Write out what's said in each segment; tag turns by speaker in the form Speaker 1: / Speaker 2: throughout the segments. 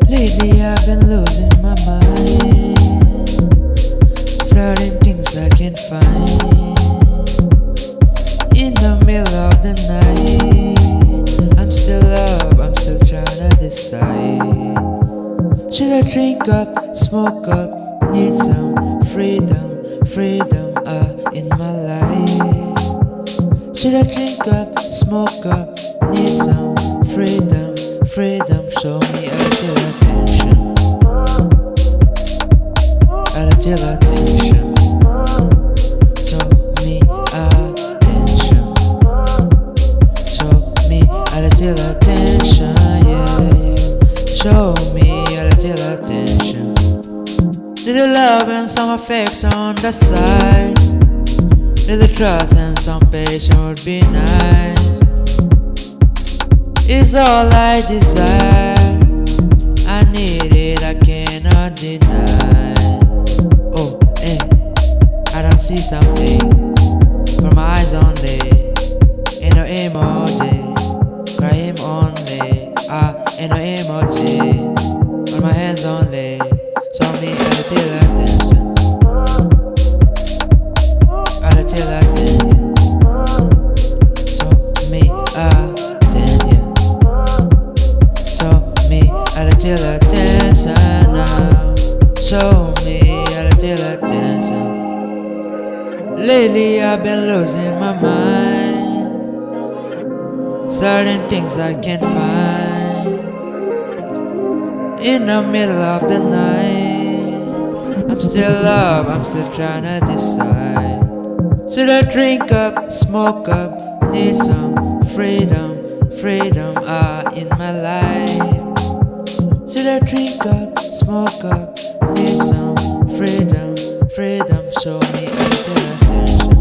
Speaker 1: Lately I've been losing my mind. Certain things I can't find. In the middle of the night, I'm still up, I'm still trying to decide. Should I drink up, smoke up, need some freedom, freedom in my life. Should I drink up, smoke up, need some freedom, freedom, show me a little attention, a little attention, show me attention, show me a little attention, yeah, yeah. Show me a little attention. Little love and some affection on the side, little trust and some patience would be nice. It's all I desire. I need it, I cannot deny. Oh, hey, I don't see something from my eyes only. Ain't no emoji, cry him only. Ain't no emoji, on my hands only. Show me a little attention, a little attention. Show me attention. Show me a little attention now. Show me a little attention. Lately I've been losing my mind. Certain things I can't find. In the middle of the night, I'm still up, I'm still trying to decide. Should I drink up, smoke up, need some freedom, freedom in my life. Should I drink up, smoke up, need some freedom, freedom, show me a little attention,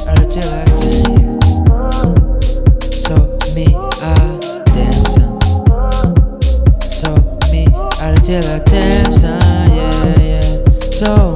Speaker 1: a little attention. Show me attention, show me a little attention, yeah, yeah. Show